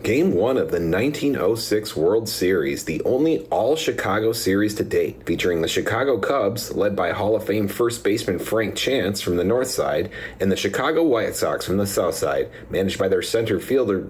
Game 1 of the 1906 World Series, the only all-Chicago series to date, featuring the Chicago Cubs, led by Hall of Fame first baseman Frank Chance from the north side, and the Chicago White Sox from the south side, managed by their center fielder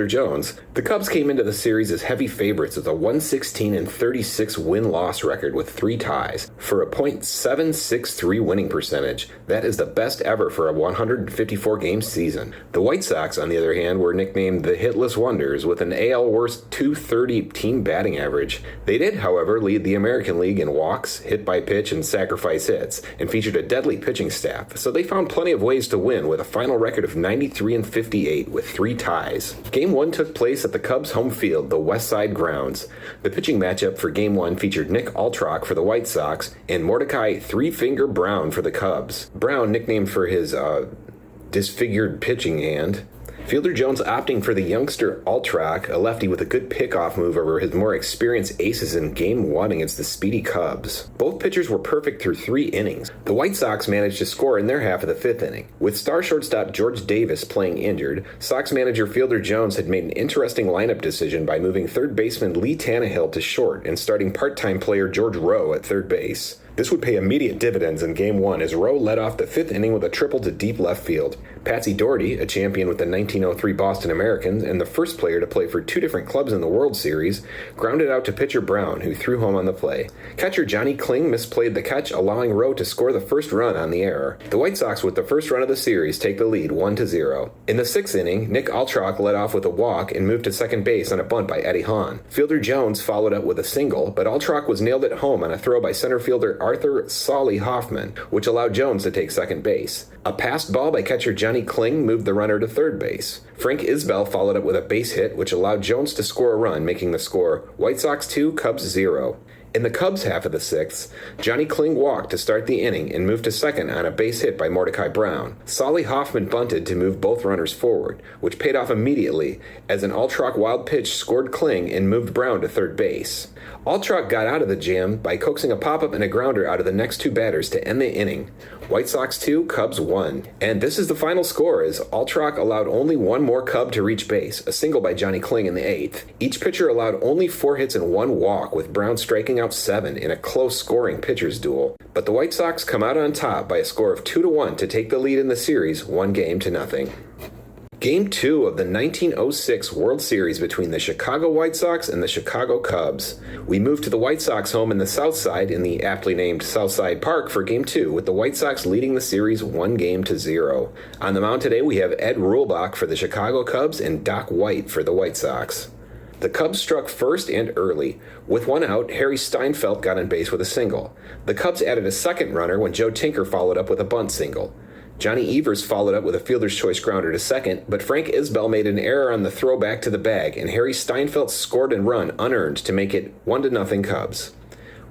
Jones. The Cubs came into the series as heavy favorites with a 116-36 win-loss record with 3 ties, for a .763 winning percentage. That is the best ever for a 154-game season. The White Sox, on the other hand, were nicknamed the Hitless Wonders with an AL worst .230 team batting average. They did, however, lead the American League in walks, hit by pitch, and sacrifice hits, and featured a deadly pitching staff, so they found plenty of ways to win with a final record of 93-58 with 3 ties. Game 1 took place at the Cubs' home field, the West Side Grounds. The pitching matchup for Game 1 featured Nick Altrock for the White Sox and Mordecai Three-Finger Brown for the Cubs. Brown, nicknamed for his disfigured pitching hand. Fielder Jones opting for the youngster Altrock, a lefty with a good pickoff move over his more experienced aces in Game 1 against the speedy Cubs. Both pitchers were perfect through 3 innings. The White Sox managed to score in their half of the 5th inning. With star shortstop George Davis playing injured, Sox manager Fielder Jones had made an interesting lineup decision by moving third baseman Lee Tannehill to short and starting part-time player George Rowe at third base. This would pay immediate dividends in Game 1 as Rowe led off the 5th inning with a triple to deep left field. Patsy Doherty, a champion with the 1903 Boston Americans and the first player to play for 2 different clubs in the World Series, grounded out to pitcher Brown, who threw home on the play. Catcher Johnny Kling misplayed the catch, allowing Rowe to score the first run on the error. The White Sox, with the first run of the series, take the lead 1-0. In the 6th inning, Nick Altrock led off with a walk and moved to second base on a bunt by Eddie Hahn. Fielder Jones followed up with a single, but Altrock was nailed at home on a throw by center fielder Arthur Solly Hoffman, which allowed Jones to take second base. A passed ball by catcher Johnny Kling moved the runner to third base. Frank Isbell followed up with a base hit, which allowed Jones to score a run, making the score White Sox 2, Cubs 0. In the Cubs' half of the 6th, Johnny Kling walked to start the inning and moved to second on a base hit by Mordecai Brown. Solly Hoffman bunted to move both runners forward, which paid off immediately as an Altrock wild pitch scored Kling and moved Brown to third base. Altrock got out of the jam by coaxing a pop-up and a grounder out of the next 2 batters to end the inning. White Sox 2, Cubs 1. And this is the final score as Altrock allowed only 1 more Cub to reach base, a single by Johnny Kling in the 8th. Each pitcher allowed only 4 hits and 1 walk, with Brown striking out 7 in a close scoring pitcher's duel. But the White Sox come out on top by a score of 2-1 to take the lead in the series, 1-0. Game 2 of the 1906 World Series between the Chicago White Sox and the Chicago Cubs. We moved to the White Sox home in the South Side in the aptly named Southside Park for Game 2, with the White Sox leading the series 1-0. On the mound today we have Ed Rulebach for the Chicago Cubs and Doc White for the White Sox. The Cubs struck first and early. With 1 out, Harry Steinfeld got on base with a single. The Cubs added a second runner when Joe Tinker followed up with a bunt single. Johnny Evers followed up with a fielder's choice grounder to second, but Frank Isbell made an error on the throw back to the bag, and Harry Steinfeld scored and run unearned to make it 1-0 Cubs.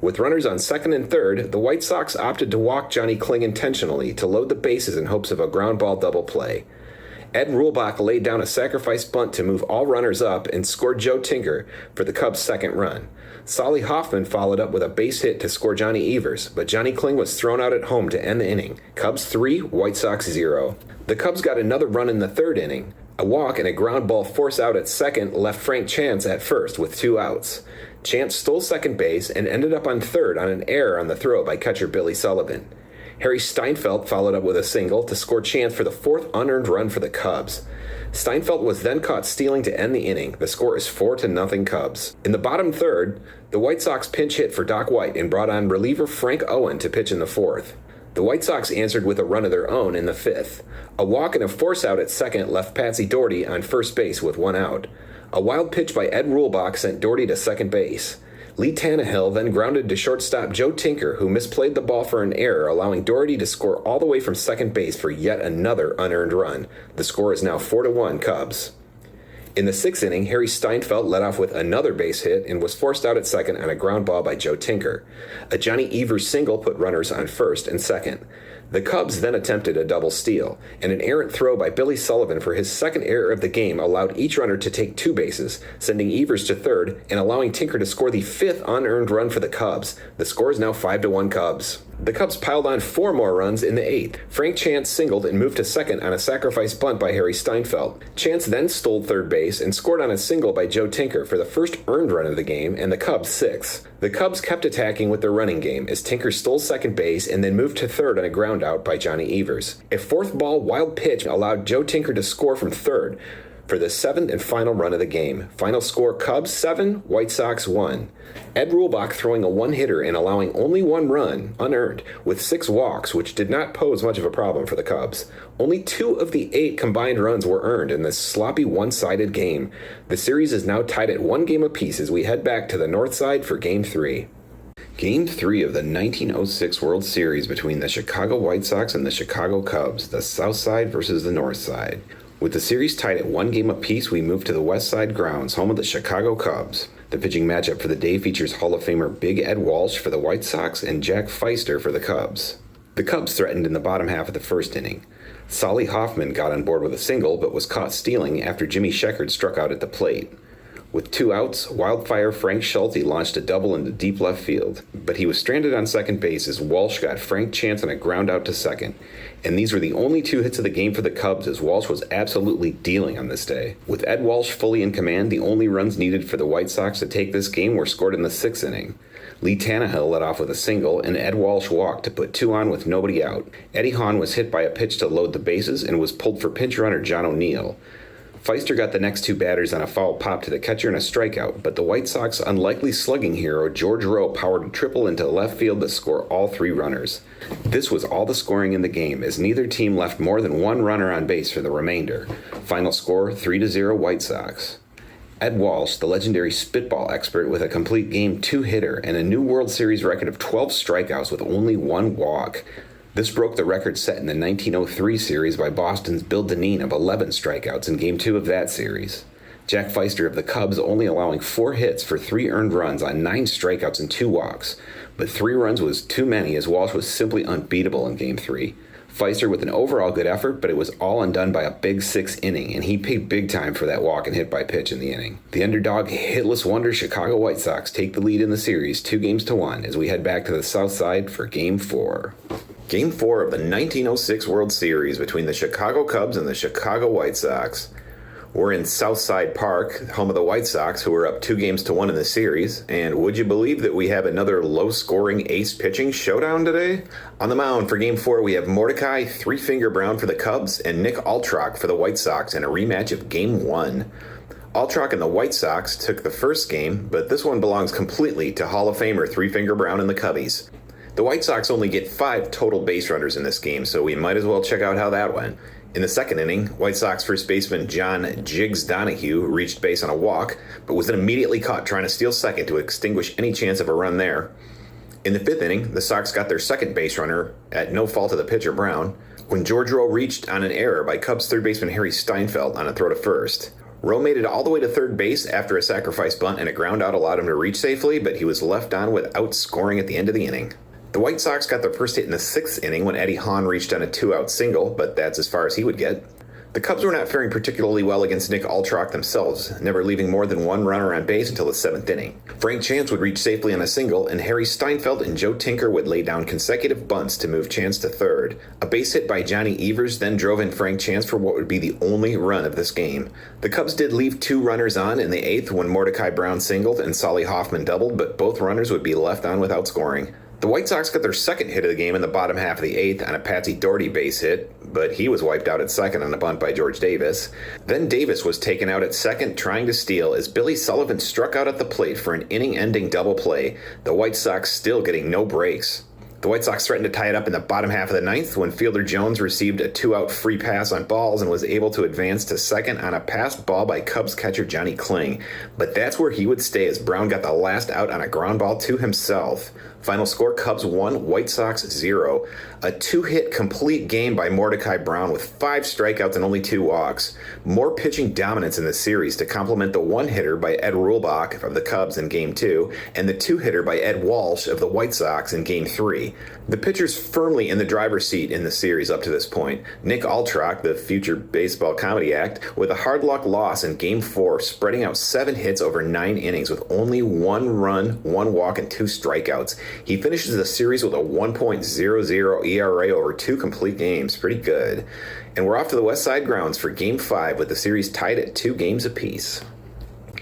With runners on second and third, the White Sox opted to walk Johnny Kling intentionally to load the bases in hopes of a ground ball double play. Ed Rulebach laid down a sacrifice bunt to move all runners up and scored Joe Tinker for the Cubs' second run. Solly Hoffman followed up with a base hit to score Johnny Evers, but Johnny Kling was thrown out at home to end the inning. Cubs 3, White Sox 0. The Cubs got another run in the 3rd inning. A walk and a ground ball force out at second left Frank Chance at first with 2 outs. Chance stole second base and ended up on third on an error on the throw by catcher Billy Sullivan. Harry Steinfeld followed up with a single to score Chance for the 4th unearned run for the Cubs. Steinfeld was then caught stealing to end the inning. The score is 4-0 Cubs. In the bottom 3rd, the White Sox pinch hit for Doc White and brought on reliever Frank Owen to pitch in the 4th. The White Sox answered with a run of their own in the 5th. A walk and a force out at second left Patsy Doherty on first base with 1 out. A wild pitch by Ed Rulebach sent Doherty to second base. Lee Tannehill then grounded to shortstop Joe Tinker, who misplayed the ball for an error, allowing Doherty to score all the way from second base for yet another unearned run. The score is now 4-1 Cubs. In the 6th inning, Harry Steinfeld led off with another base hit and was forced out at second on a ground ball by Joe Tinker. A Johnny Evers single put runners on first and second. The Cubs then attempted a double steal, and an errant throw by Billy Sullivan for his second error of the game allowed each runner to take 2 bases, sending Evers to third and allowing Tinker to score the 5th unearned run for the Cubs. The score is now 5-1 Cubs. The Cubs piled on 4 more runs in the 8th. Frank Chance singled and moved to second on a sacrifice bunt by Harry Steinfeld. Chance then stole third base and scored on a single by Joe Tinker for the first earned run of the game and the Cubs' 6th. The Cubs kept attacking with their running game as Tinker stole second base and then moved to third on a ground out by Johnny Evers. A fourth ball wild pitch allowed Joe Tinker to score from third for the 7th and final run of the game. Final score, Cubs 7, White Sox 1. Ed Rulbach throwing a one-hitter and allowing only 1 run, unearned, with 6 walks, which did not pose much of a problem for the Cubs. Only 2 of the 8 combined runs were earned in this sloppy one-sided game. The series is now tied at 1 game apiece as we head back to the north side for Game 3. Game 3 of the 1906 World Series between the Chicago White Sox and the Chicago Cubs, the south side versus the north side. With the series tied at 1 game apiece, we move to the West Side grounds, home of the Chicago Cubs. The pitching matchup for the day features Hall of Famer Big Ed Walsh for the White Sox and Jack Pfiester for the Cubs. The Cubs threatened in the bottom half of the first inning. Solly Hoffman got on board with a single, but was caught stealing after Jimmy Sheckard struck out at the plate. With 2 outs, Wildfire Frank Schulte launched a double into deep left field, but he was stranded on second base as Walsh got Frank Chance on a ground out to second. And these were the only 2 hits of the game for the Cubs as Walsh was absolutely dealing on this day. With Ed Walsh fully in command, the only runs needed for the White Sox to take this game were scored in the 6th inning. Lee Tannehill led off with a single, and Ed Walsh walked to put 2 on with nobody out. Eddie Hahn was hit by a pitch to load the bases and was pulled for pinch runner John O'Neill. Pfiester got the next 2 batters on a foul pop to the catcher and a strikeout, but the White Sox unlikely slugging hero George Rowe powered a triple into left field to score all 3 runners. This was all the scoring in the game, as neither team left more than 1 runner on base for the remainder. Final score, 3-0 White Sox. Ed Walsh, the legendary spitball expert with a complete game 2-hitter and a new World Series record of 12 strikeouts with only 1 walk. This broke the record set in the 1903 series by Boston's Bill Dineen of 11 strikeouts in Game 2 of that series. Jack Pfiester of the Cubs only allowing 4 hits for 3 earned runs on 9 strikeouts and 2 walks, but 3 runs was too many as Walsh was simply unbeatable in Game 3. Pfiester with an overall good effort, but it was all undone by a big 6th inning, and he paid big time for that walk and hit by pitch in the inning. The underdog, hitless wonder Chicago White Sox take the lead in the series 2-1 as we head back to the south side for Game 4. Game 4 of the 1906 World Series between the Chicago Cubs and the Chicago White Sox. We're in Southside Park, home of the White Sox, who are up 2-1 in the series. And would you believe that we have another low-scoring ace pitching showdown today? On the mound for Game 4, we have Mordecai Three-Finger Brown for the Cubs and Nick Altrock for the White Sox in a rematch of Game 1. Altrock and the White Sox took the first game, but this one belongs completely to Hall of Famer Three-Finger Brown and the Cubbies. The White Sox only get 5 total base runners in this game, so we might as well check out how that went. In the second inning, White Sox first baseman John Jiggs Donahue reached base on a walk, but was then immediately caught trying to steal second to extinguish any chance of a run there. In the 5th inning, the Sox got their second base runner at no fault of the pitcher Brown, when George Rowe reached on an error by Cubs third baseman Harry Steinfeld on a throw to first. Rowe made it all the way to third base after a sacrifice bunt and a ground out allowed him to reach safely, but he was left on without scoring at the end of the inning. The White Sox got their first hit in the 6th inning when Eddie Hahn reached on a 2-out single, but that's as far as he would get. The Cubs were not faring particularly well against Nick Altrock themselves, never leaving more than 1 runner on base until the 7th inning. Frank Chance would reach safely on a single, and Harry Steinfeld and Joe Tinker would lay down consecutive bunts to move Chance to third. A base hit by Johnny Evers then drove in Frank Chance for what would be the only run of this game. The Cubs did leave 2 runners on in the 8th when Mordecai Brown singled and Solly Hoffman doubled, but both runners would be left on without scoring. The White Sox got their second hit of the game in the bottom half of the 8th on a Patsy Doherty base hit, but he was wiped out at second on a bunt by George Davis. Then Davis was taken out at second trying to steal as Billy Sullivan struck out at the plate for an inning-ending double play, the White Sox still getting no breaks. The White Sox threatened to tie it up in the bottom half of the 9th when Fielder Jones received a 2-out free pass on balls and was able to advance to second on a passed ball by Cubs catcher Johnny Kling. But that's where he would stay as Brown got the last out on a ground ball to himself. Final score, Cubs 1, White Sox 0. A 2-hit complete game by Mordecai Brown with 5 strikeouts and only 2 walks. More pitching dominance in the series to complement the 1-hitter by Ed Rulbach of the Cubs in Game 2 and the 2-hitter by Ed Walsh of the White Sox in Game 3. The pitchers firmly in the driver's seat in the series up to this point. Nick Altrock, the future baseball comedy act, with a hard luck loss in Game 4, spreading out 7 hits over 9 innings with only 1 run, 1 walk, and 2 strikeouts. He finishes the series with a 1.00 ERA over 2 complete games. Pretty good. And we're off to the West Side grounds for Game 5 with the series tied at 2 games apiece.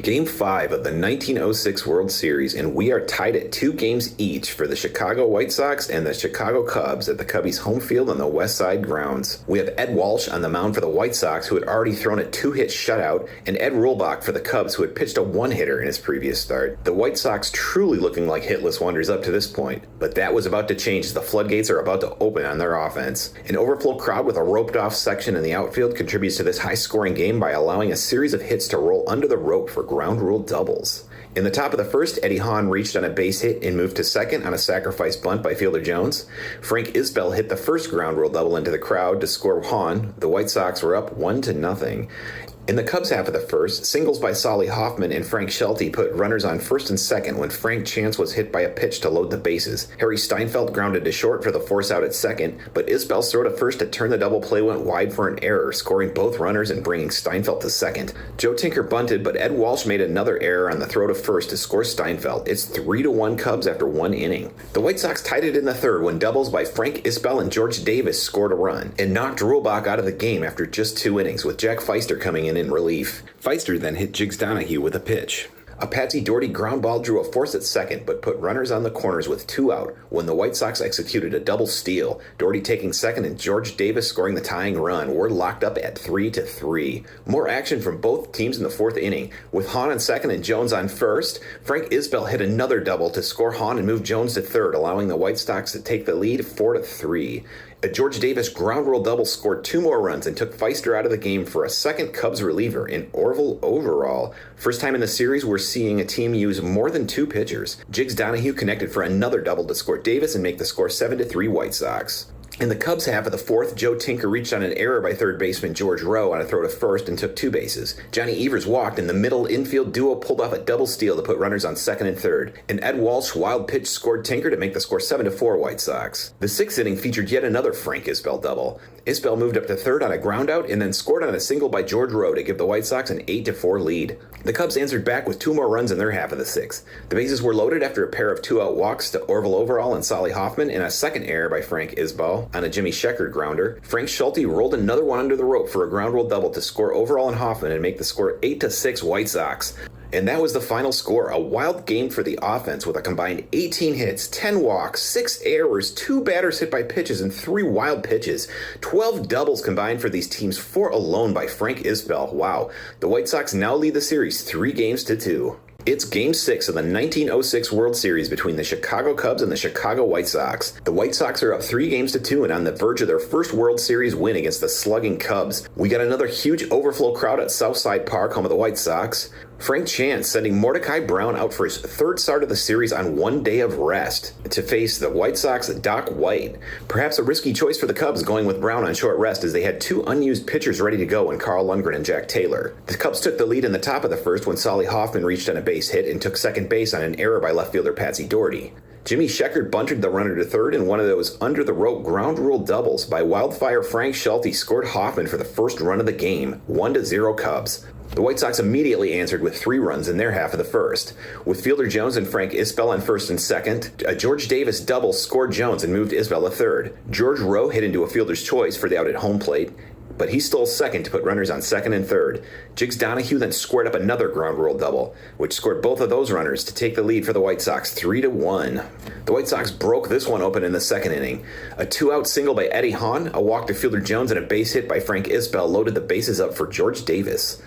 Game 5 of the 1906 World Series, and we are tied at 2 games each for the Chicago White Sox and the Chicago Cubs at the Cubbies' home field on the West Side grounds. We have Ed Walsh on the mound for the White Sox, who had already thrown a 2-hit shutout, and Ed Rulbach for the Cubs, who had pitched a 1-hitter in his previous start. The White Sox truly looking like hitless wonders up to this point, but that was about to change as the floodgates are about to open on their offense. An overflow crowd with a roped-off section in the outfield contributes to this high-scoring game by allowing a series of hits to roll under the rope for ground rule doubles. In the top of the first, Eddie Hahn reached on a base hit and moved to second on a sacrifice bunt by fielder Jones. Frank Isbell hit the first ground rule double into the crowd to score Hahn. The White Sox were up 1-0. In the Cubs half of the first, singles by Solly Hoffman and Frank Shelty put runners on first and second when Frank Chance was hit by a pitch to load the bases. Harry Steinfeld grounded to short for the force out at second, but Isbell's throw to first to turn the double play went wide for an error, scoring both runners and bringing Steinfeld to second. Joe Tinker bunted, but Ed Walsh made another error on the throw to first to score Steinfeld. It's 3-1 Cubs after 1 inning. The White Sox tied it in the third when doubles by Frank Isbell and George Davis scored a run and knocked Rulbach out of the game after just 2 innings, with Jack Feister coming in relief. Feister then hit Jiggs Donahue with a pitch. A Patsy Doherty ground ball drew a force at second, but put runners on the corners with 2 out when the White Sox executed a double steal. Doherty taking second and George Davis scoring the tying run. We're locked up at 3-3. More action from both teams in the 4th inning. With Hahn on second and Jones on first, Frank Isbell hit another double to score Hahn and move Jones to third, allowing the White Sox to take the lead 4-3. A George Davis ground rule double scored 2 more runs and took Feister out of the game for a second Cubs reliever in Orville Overall. First time in the series we're seeing a team use more than 2 pitchers. Jiggs Donahue connected for another double to score Davis and make the score 7-3 White Sox. In the Cubs half of the 4th, Joe Tinker reached on an error by third baseman George Rowe on a throw to first and took 2 bases. Johnny Evers walked, and the middle infield duo pulled off a double steal to put runners on second and third. And Ed Walsh wild pitch scored Tinker to make the score 7-4 White Sox. The 6th inning featured yet another Frank Isbell double. Isbell moved up to third on a groundout and then scored on a single by George Rowe to give the White Sox an 8-4 lead. The Cubs answered back with 2 more runs in their half of the 6th. The bases were loaded after a pair of 2-out walks to Orville Overall and Solly Hoffman and a second error by Frank Isbell on a Jimmy Sheckard grounder. Frank Schulte rolled another one under the rope for a ground rule double to score Overall and Hoffman and make the score 8-6 White Sox. And that was the final score, a wild game for the offense with a combined 18 hits, 10 walks, 6 errors, 2 batters hit by pitches, and 3 wild pitches. 12 doubles combined for these teams, 4 alone by Frank Isbell. Wow. The White Sox now lead the series 3-2. It's Game 6 of the 1906 World Series between the Chicago Cubs and the Chicago White Sox. The White Sox are up 3-2 and on the verge of their first World Series win against the slugging Cubs. We got another huge overflow crowd at Southside Park, home of the White Sox. Frank Chance sending Mordecai Brown out for his 3rd start of the series on 1 day of rest to face the White Sox Doc White. Perhaps a risky choice for the Cubs going with Brown on short rest as they had 2 unused pitchers ready to go in Carl Lundgren and Jack Taylor. The Cubs took the lead in the top of the first when Solly Hoffman reached on a base hit and took second base on an error by left fielder Patsy Doherty. Jimmy Sheckard bunted the runner to third, and one of those under-the-rope ground rule doubles by wildfire Frank Schulte scored Hoffman for the first run of the game, 1-0 Cubs. The White Sox immediately answered with 3 runs in their half of the first. With fielder Jones and Frank Isbell on first and second, a George Davis double scored Jones and moved Isbell to third. George Rowe hit into a fielder's choice for the out at home plate, but he stole second to put runners on second and third. Jiggs Donahue then squared up another ground rule double, which scored both of those runners to take the lead for the White Sox 3-1. The White Sox broke this one open in the 2nd inning. A 2-out single by Eddie Hahn, a walk to fielder Jones, and a base hit by Frank Isbell loaded the bases up for George Davis.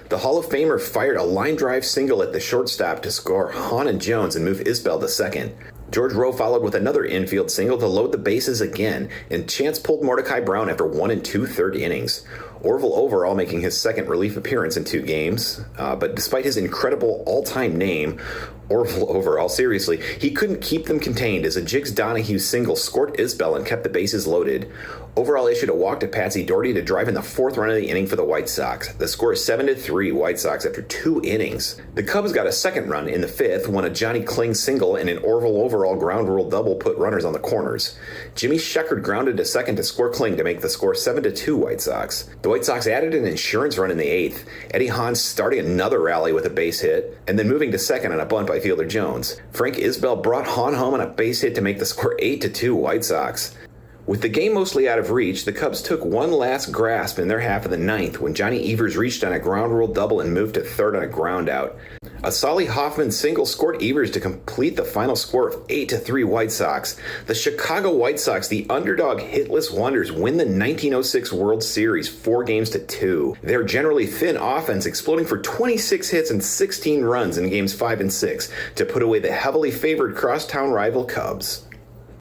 The Hall of Famer fired a line drive single at the shortstop to score Hahn and Jones and move Isbell to second. George Rowe followed with another infield single to load the bases again, and Chance pulled Mordecai Brown after 1 2/3 innings. Orville Overall making his 2nd relief appearance in 2 games, but despite his incredible all-time name, Orville Overall, seriously, he couldn't keep them contained as a Jiggs Donahue single scored Isbell and kept the bases loaded. Overall issued a walk to Patsy Doherty to drive in the 4th run of the inning for the White Sox. The score is 7-3 White Sox after 2 innings. The Cubs got a 2nd run in the 5th when a Johnny Kling single and an Orville Overall ground rule double put runners on the corners. Jimmy Sheckard grounded to second to score Kling to make the score 7-2 White Sox. The White Sox added an insurance run in the 8th, Eddie Hahn starting another rally with a base hit, and then moving to second on a bunt by fielder Jones. Frank Isbell brought Hahn home on a base hit to make the score 8-2 White Sox. With the game mostly out of reach, the Cubs took one last grasp in their half of the 9th when Johnny Evers reached on a ground rule double and moved to third on a ground out. A Solly Hoffman single scored Evers to complete the final score of 8-3 White Sox. The Chicago White Sox, the underdog hitless wonders, win the 1906 World Series 4-2. Their generally thin offense exploding for 26 hits and 16 runs in games 5 and 6 to put away the heavily favored crosstown rival Cubs.